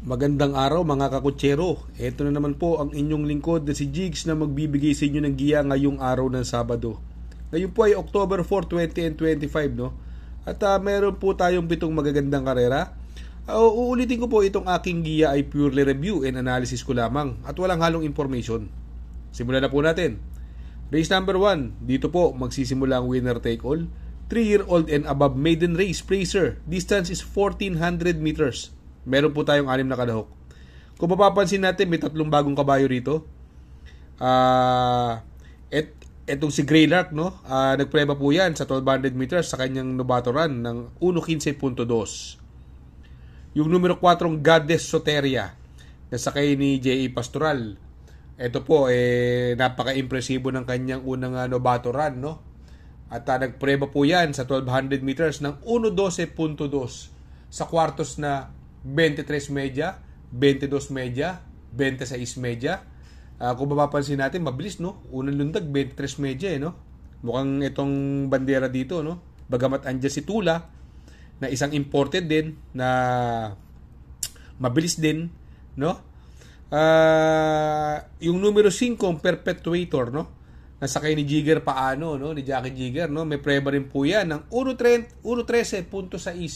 Magandang araw mga kakutsero. Ito na naman po ang inyong lingkod na si Jigs na magbibigay sa inyo ng giya ngayong araw ng Sabado. Ngayon po ay October 4, 2025, no? At meron po tayong 7 magagandang karera. Uulitin ko po, itong aking giya ay purely review and analysis ko lamang at walang halong information. Simulan na po natin. Race number 1, dito po magsisimula ang winner take all. 3-year-old and above maiden race, Fraser. Distance is 1,400 meters. Meron po tayong 6 na kalahok. Kung mapapansin natin, may 3 bagong kabayo rito. Etong si Greylark, no? Nagpreba po yan sa 1,200 meters sa kanyang novato run ng 1:15.2. Yung numero 4, Goddess Soteria, nasakay ni J.A. Pastoral. Ito po, napaka-impresibo ng kanyang unang novato run, no? At nagpreba po yan sa 1,200 meters ng 1:12.2 sa kwartos na 23 media, 22 media, 26 media. Kung mapapansin natin, mabilis, no? Unang lundag, 23 media, no? Mukhang itong bandera dito, no? Bagamat andyan si Tula, na isang imported din, na mabilis din, no? Yung numero 5, Perpetuator, no? Nasakay ni Jigger Paano, no? Ni Jackie Jigger, no? May preba rin po yan ng 1:13.6,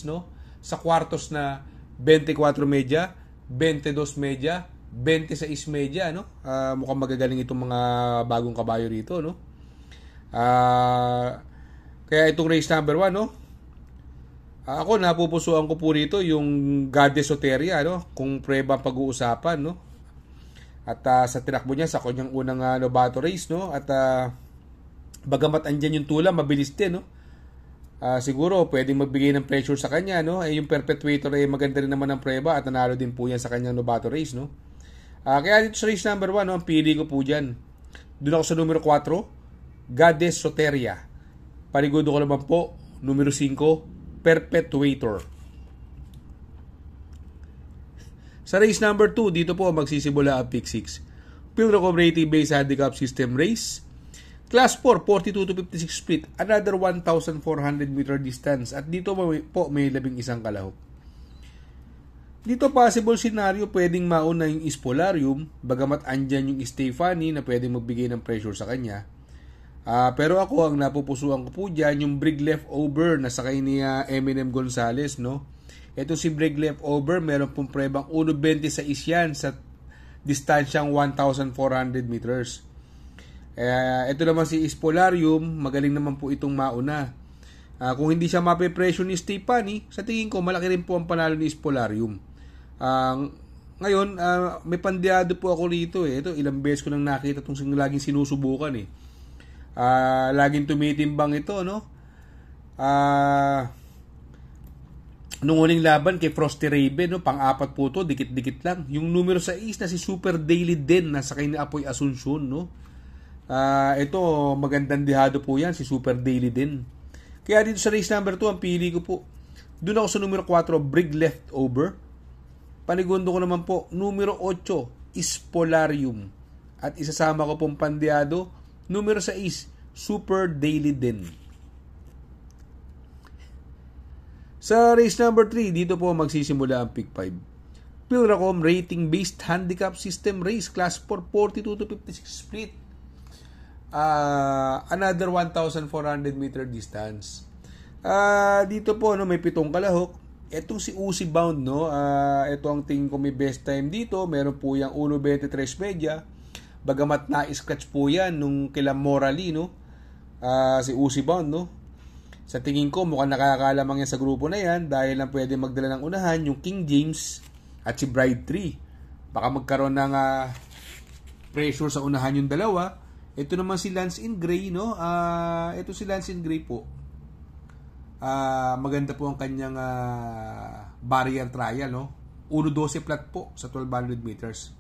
no? Sa kwartos na 24 media, 22 media, 26 media, no? Mukhang magagaling itong mga bagong kabayo rito, no? Kaya itong race number 1, no? Ako, napupusuan ko po rito yung Goddess Soteria, no? Kung preba pag-uusapan, no? At sa tinakbo niya sa kanyang unang novato race, no? At bagamat andyan yung Tula, mabilis din, no? Siguro pwedeng magbigay ng pressure sa kanya, no? Yung Perpetuator ay maganda rin naman ang preba at nanalo din po yan sa kanyang novato race, no? Kaya dito sa race number 1, no, ang pili ko po dyan, doon ako sa numero 4, Goddess Soteria. Panigudo ko naman po, numero 5, Perpetuator. Sa race number 2, dito po magsisimula ang pick 6. Pilrocom rating based handicap system race. Class 4, 42 to 56 split. Another 1,400 meter distance. At dito po may 11 kalahok. Dito possible scenario, pwedeng mauna yung Spolarium. Bagamat andyan yung Stefani na pwedeng magbigay ng pressure sa kanya. Pero ako, ang napupusuan ko po dyan, yung Brig Leftover na sakay ni Eminem Gonzalez, no? Ito si Brig Leftover, meron pong prebang 1.26 yan sa distansyang 1,400 meters. Ito naman si Spolarium, magaling naman po itong mauna. Kung hindi siya mape-pressure ni Stefani, sa tingin ko malaki rin po ang panalo ni Spolarium. Ngayon, may pandiado po ako rito, Ito, ilang beses ko nang nakita itong laging sinusubukan, laging tumitimbang ito, no? Nung uling laban kay Frosty Raven, no, pang-4 po to, dikit-dikit lang. Yung numero 6 na si Super Daily din, nasa kay ni Apoy Asuncion, no? Ito, magandang dihado po yan, si Super Daily din. Kaya dito sa race number 2, ang pili ko po, doon ako sa numero 4, Brig Leftover. Panigundo ko naman po, numero 8, Spolarium. At isasama ko pong pandiado, numero 6, Super Daily din. Sa race number 3, dito po magsisimula ang pick 5. Pilrocom rating based handicap system race, class 4, 42 to 56 split. Another 1,400 meter distance. Dito po, no, may 7 kalahok. Itong si Uzi Bound, no, ito ang tingin ko may best time dito. Meron po yung 1.23 media. Bagamat na-scratch po yan nung kila Morali, no, si Uzi Bound, no. Sa tingin ko, mukhang nakakalamang yan sa grupo na yan dahil lang pwede magdala ng unahan yung King James at si Bride 3. Baka magkaroon ng pressure sa unahan yung dalawa. Ito naman si Lance in Gray, no? Ito si Lance in Gray po. Maganda po ang kanyang barrier trial, no? 1.12 flat po sa 1,200 meters.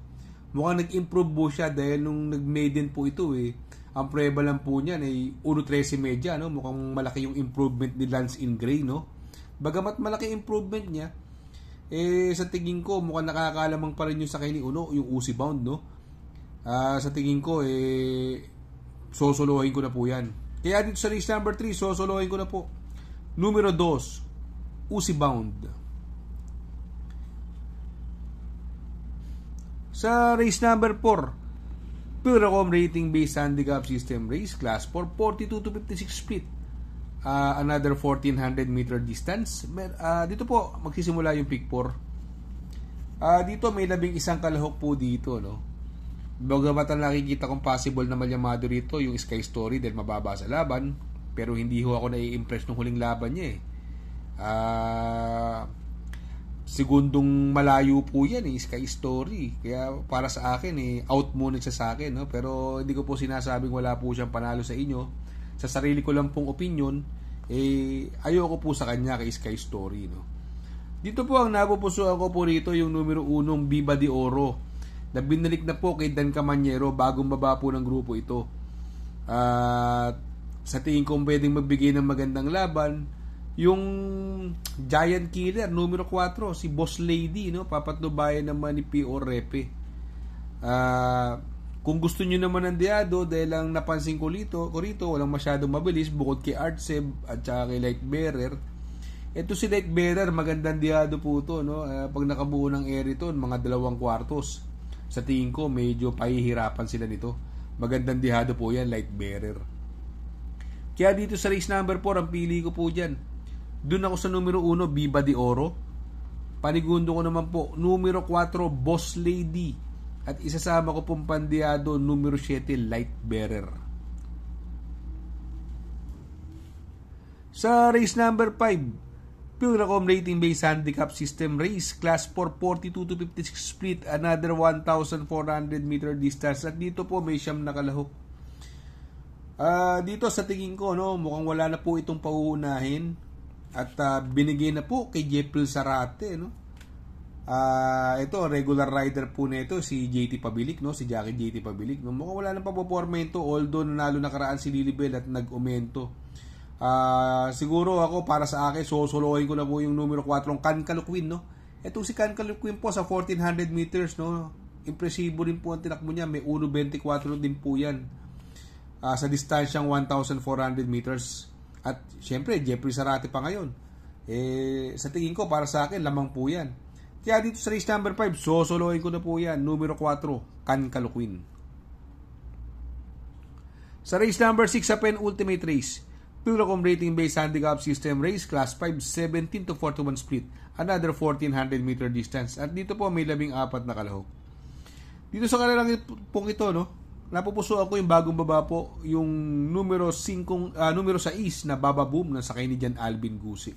Mukhang nag-improve po siya dahil nung nag-maiden po ito, ang preba lang po niyan ay 1.13 media, no? Mukhang malaki yung improvement ni Lance in Gray, no? Bagamat malaki improvement niya, sa tingin ko mukhang nakakalamang pa rin yung sakay ni Uno, yung Uzi Bound, no? Sa tingin ko, sosolohin ko na po yan. Kaya dito sa race number 3, sosolohin ko na po. Numero 2, Uzi Bound. Sa race number 4, Pilracom Rating Based Handicap System Race, Class 4, 42 to 56 split. Another 1400 meter distance. Dito po, magsisimula yung pick 4. Dito may 11 kalahok po dito, no? Bagamat ang nakikita kong possible na malyamado rito yung Sky Story dahil mababa sa laban, pero hindi ho ako nai-impress nung huling laban niya segundong malayo po yan Sky Story, kaya para sa akin out muna siya sa akin, no? Pero hindi ko po sinasabing wala po siyang panalo sa inyo. Sa sarili ko lang pong opinion, ayoko po sa kanya kay Sky Story, no? Dito po ang napupusuan ko po rito yung numero 1, Viva de Oro, na binalik na po kay Dan Camanyero bagong baba po ng grupo ito. Sa tingin ko pwedeng magbigay ng magandang laban yung Giant Killer numero 4, si Boss Lady, no? Papatnubayan naman ni P.O. Repe. Kung gusto nyo naman ng Diado, dahil lang napansin ko rito walang masyadong mabilis bukod kay Artseb at saka kay Lightbearer. Ito si Lightbearer, magandang Diado po to, no? Pag nakabuo ng Eriton, mga 2 kwartos. Sa tingin ko, medyo pahihirapan sila nito. Magandang Diado po yan, Lightbearer. Kaya dito sa race number 4, ang pili ko po dyan. Doon ako sa numero 1, Viva de Oro. Panigundo ko naman po, numero 4, Boss Lady. At isasama ko pong pandiado, numero 7, Lightbearer. Sa race number 5, Pilracom Rating Based Handicap System Race, Class 4, 42 to 56 split, another 1,400 meter distance. At dito po may siyam na kalahok. Dito sa tingin ko, no, mukhang wala na po itong pauunahin. At binigay na po kay Jepel Sarate, no. Ito regular rider po nito si JT Pabilik, no, si Jackie JT Pabilik, no. Mukhang wala nang papopormento, although nanalo nakaraan si Lilibel at nag-umento. Siguro ako, para sa akin, sosolohin ko na po yung numero 4, Can Caluquin, no. Etong si Can Caluquin po sa 1400 meters, no, impresibo rin po ang tinakbo niya. May 1.24 din po yan sa distansyang 1,400 meters. At syempre Jeffrey Sarate pa ngayon, sa tingin ko, para sa akin, lamang po yan. Kaya dito sa race number 5, sosolohin ko na po yan, numero 4, Can Caluquin. Sa race number 6, sa penultimate race, Pilracom Rating Based Handicap System Race, Class 5, 17 to 41 split, another 1400 meter distance. At dito po may 14 na kalahok. Dito sa kanilang pong ito, no, napupusuan ko yung bagong baba po, yung numero 6 na Baba Boom na sakay ni Jan Alvin Gusi.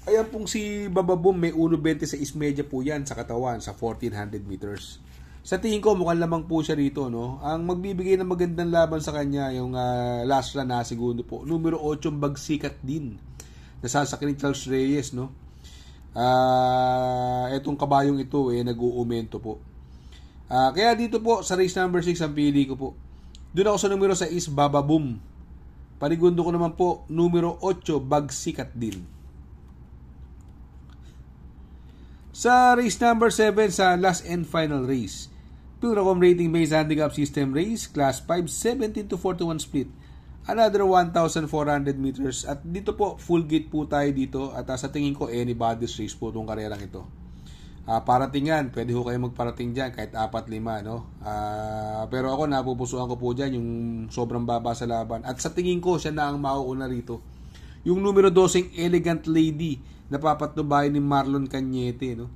Ayan pong si Baba Boom, may 1.26 media po yan sa katawan sa 1400 meters. Sa tingin ko, mukhang lamang po siya rito, no? Ang magbibigay ng magandang laban sa kanya, yung last run na segundo po, numero 8, Bagsikat din, nasasakyan ni Charles Reyes, no? Etong kabayong ito, nag-uumento po. Kaya dito po, sa race number 6, ang pili ko po. Doon ako sa numero 6, Baba Boom. Panigundo ko naman po, numero 8, Bagsikat din. Sa race number 7, sa last and final race, Pilracom Rating Based Handicap System Race, Class 5, 17 to 41 split, another 1,400 meters. At dito po, full gate po tayo dito. At sa tingin ko, anybody's race po itong karerang ito. Parating yan, pwede ho kayo magparating dyan kahit 4-5, no? Pero ako, napupusuan ko po dyan yung sobrang baba sa laban. At sa tingin ko, siya na ang mauuna rito. Yung numero 12, Elegant Lady, napapatnubayan ni Marlon Cañete, no?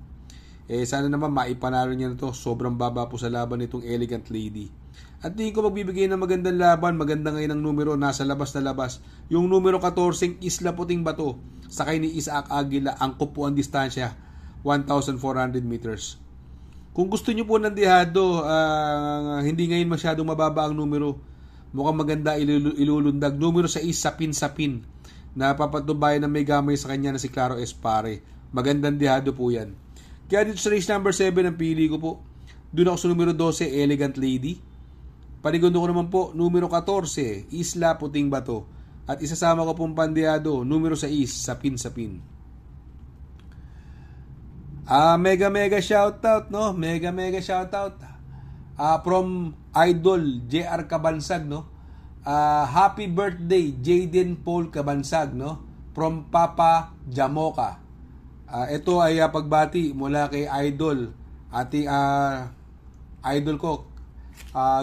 Sana naman maipanalo niya na to. Sobrang baba po sa laban nitong Elegant Lady. At tingin ko magbibigay ng magandang laban. Maganda ngayon ang numero, nasa labas na labas. Yung numero 14, Isla Puting Bato, sakay ni Isaac Aguila, angkop po ang distansya, 1,400 meters. Kung gusto nyo po ng dihado, hindi ngayon masyadong mababa ang numero. Mukhang maganda ilulundag. Numero 6, Sapin-Sapin, napapatubayan na may gamay sa kanya na si Claro Espare. Magandang dihado po yan. Kaya dito sa race number 7, ang pili ko po, doon ako sa numero 12, Elegant Lady. Panigundo ko naman po, numero 14, Isla Puting Bato. At isasama ko pong pandiado, numero 6, Sapin-Sapin. Mega shoutout, no? Mega shoutout. From Idol JR Cabansag, no? Happy birthday Jaden Paul Cabansag, no? From Papa Jamoka. Ito ay pagbati mula kay Idol Ating idol ko,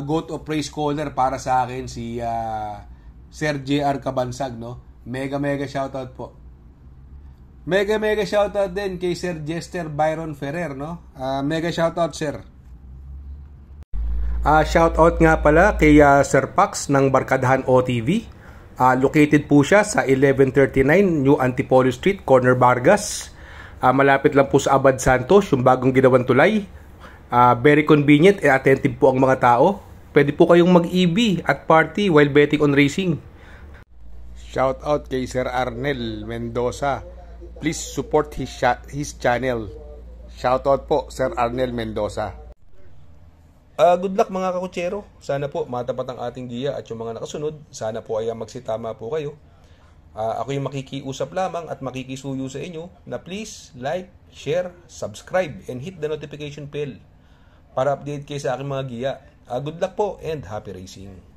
goat of praise caller para sa akin si Sir JR Cabansag, no? Mega shoutout po. Mega shoutout din kay Sir Jester Byron Ferrer, no? Mega shoutout, sir. Shoutout nga pala kay Sir Pax ng Barkadahan OTV. Located po siya sa 1139 New Antipolo Street, Corner Vargas. Malapit lang po sa Abad Santos, yung bagong ginawang tulay. Very convenient and attentive po ang mga tao. Pwede po kayong mag-EB at party while betting on racing. Shout out kay Sir Arnel Mendoza. Please support his channel. Shout out po Sir Arnel Mendoza. Good luck mga kakutsero. Sana po matapat ang ating giya at yung mga nakasunod. Sana po ay magsitama po kayo. Ako yung makikiusap lamang at makikisuyo sa inyo na please like, share, subscribe, and hit the notification bell para update kayo sa aking mga giya. Good luck po and happy racing!